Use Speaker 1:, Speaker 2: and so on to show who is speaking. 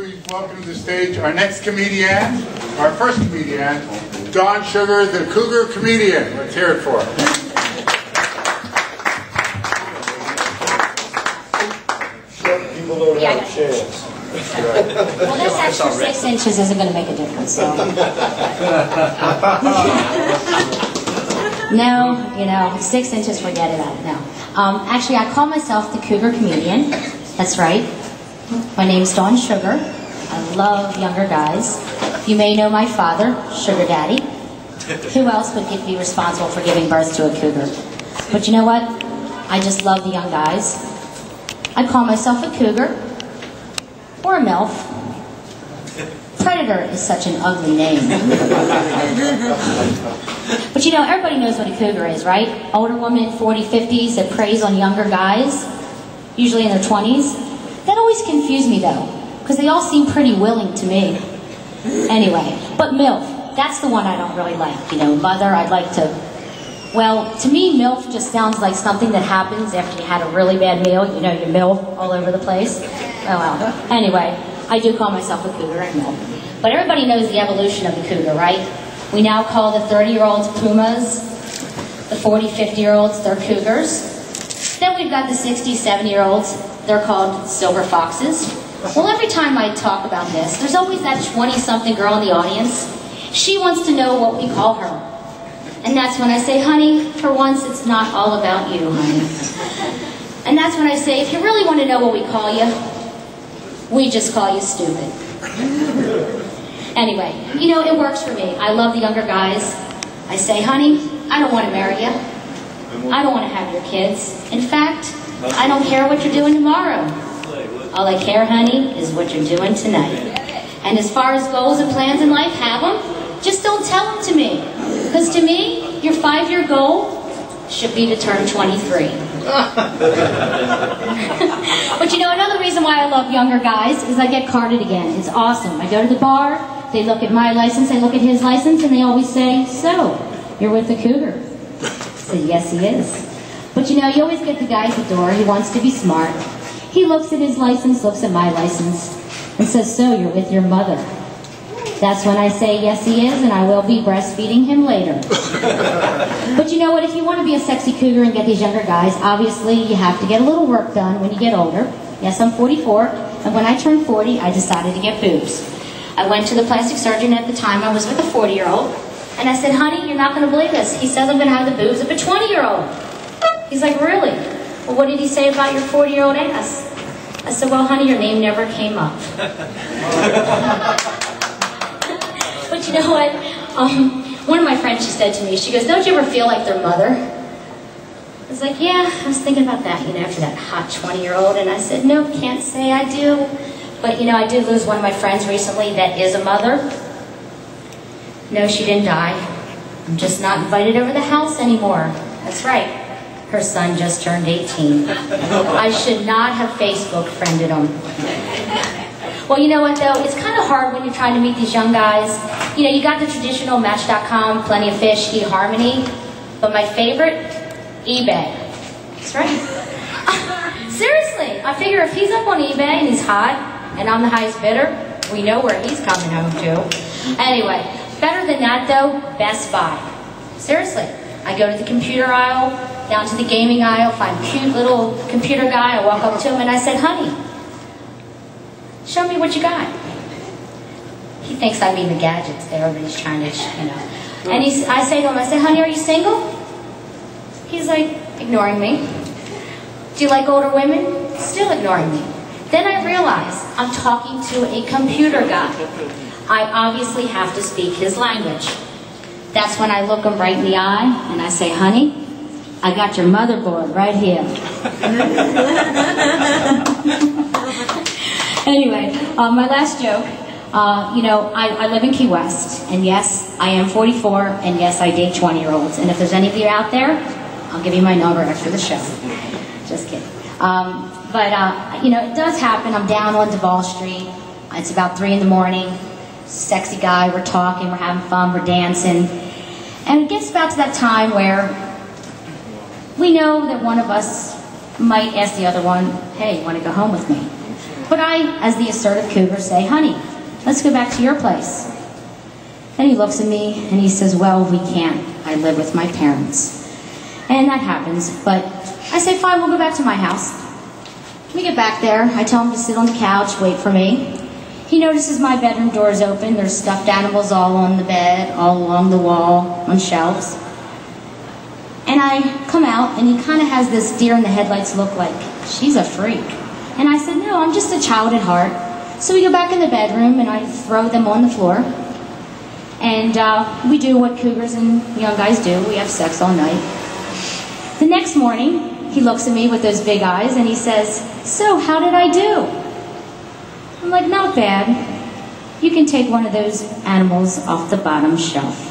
Speaker 1: We welcome to the stage our next comedian, our first comedian, Dawn Sugar, the cougar comedian. Let's hear it for her.
Speaker 2: People don't have a chance.
Speaker 3: Well, this extra 6 inches isn't going to make a difference, so. No, 6 inches, forget it out. No. Actually, I call myself the cougar comedian. That's right. My name's Dawn Sugar. I love younger guys. You may know my father, Sugar Daddy. Who else would be responsible for giving birth to a cougar? But you know what? I just love the young guys. I call myself a cougar. Or a MILF. Predator is such an ugly name. But you know, everybody knows what a cougar is, right? Older woman in 40s, 50s that preys on younger guys, usually in their 20s. That always confused me though, because they all seem pretty willing to me. Anyway, but MILF, that's the one I don't really like. You know, mother, I'd like to... Well, to me, MILF just sounds like something that happens after you had a really bad meal. You know, you're MILF all over the place. Oh well. Anyway, I do call myself a cougar and MILF. But everybody knows the evolution of the cougar, right? We now call the 30-year-olds pumas, the 40, 50-year-olds, they're cougars. Then we've got the 60, 70-year-olds, they're called silver foxes. Well, every time I talk about this, there's always that 20-something girl in the audience. She wants to know what we call her. And that's when I say, honey, for once it's not all about you, honey. And that's when I say, if you really want to know what we call you, we just call you stupid. Anyway, you know, it works for me. I love the younger guys. I say, honey, I don't want to marry you. I don't want to have your kids. In fact, I don't care what you're doing tomorrow. All I care, honey, is what you're doing tonight. And as far as goals and plans in life, have them. Just don't tell them to me. Because to me, your 5-year goal should be to turn 23. But you know, another reason why I love younger guys is I get carded again. It's awesome. I go to the bar, they look at my license, they look at his license, and they always say, so, you're with the cougar. I say, yes, he is. But you know, you always get the guy at the door, he wants to be smart. He looks at his license, looks at my license, and says, so, you're with your mother. That's when I say, yes, he is, and I will be breastfeeding him later. But you know what? If you want to be a sexy cougar and get these younger guys, obviously you have to get a little work done when you get older. Yes, I'm 44, and when I turned 40, I decided to get boobs. I went to the plastic surgeon at the time. I was with a 40-year-old, and I said, honey, you're not going to believe this. He says I'm going to have the boobs of a 20-year-old. He's like, really? Well, what did he say about your 40-year-old ass? I said, well, honey, your name never came up. But you know what? One of my friends, she said to me, she goes, don't you ever feel like their mother? I was like, yeah, I was thinking about that, you know, after that hot 20-year-old. And I said, no, can't say I do. But, you know, I did lose one of my friends recently that is a mother. No, she didn't die. I'm just not invited over the house anymore. That's right. Her son just turned 18. I should not have Facebook friended him. Well, you know what, though? It's kind of hard when you're trying to meet these young guys. You know, you got the traditional Match.com, Plenty of Fish, eHarmony. But my favorite, eBay. That's right. Seriously, I figure if he's up on eBay and he's hot, and I'm the highest bidder, we know where he's coming home to. Anyway, better than that, though, Best Buy. Seriously, I go to the computer aisle, down to the gaming aisle, find a cute little computer guy, I walk up to him and I said, honey, show me what you got. He thinks I mean the gadgets that everybody's trying to, you know. And I say to him, I say, honey, are you single? He's like, ignoring me. Do you like older women? Still ignoring me. Then I realize I'm talking to a computer guy. I obviously have to speak his language. That's when I look him right in the eye and I say, honey, I got your motherboard right here. Anyway, my last joke, you know, I live in Key West, and yes, I am 44, and yes, I date 20-year-olds. And if there's any of you out there, I'll give you my number after the show. Just kidding. You know, it does happen. I'm down on Duval Street. It's about 3 in the morning. Sexy guy, we're talking, we're having fun, we're dancing. And it gets about to that time where we know that one of us might ask the other one, hey, you want to go home with me? but I, as the assertive cougar, say, honey, let's go back to your place. Then he looks at me and he says, well, we can't. I live with my parents. And that happens, but I say, fine, we'll go back to my house. We get back there, I tell him to sit on the couch, wait for me. He notices my bedroom door is open, there's stuffed animals all on the bed, all along the wall, on shelves. And I come out, and he kind of has this deer in the headlights look like, she's a freak. And I said, no, I'm just a child at heart. So we go back in the bedroom, and I throw them on the floor. And we do what cougars and young guys do. We have sex all night. The next morning, he looks at me with those big eyes, and he says, so how did I do? I'm like, not bad. You can take one of those animals off the bottom shelf.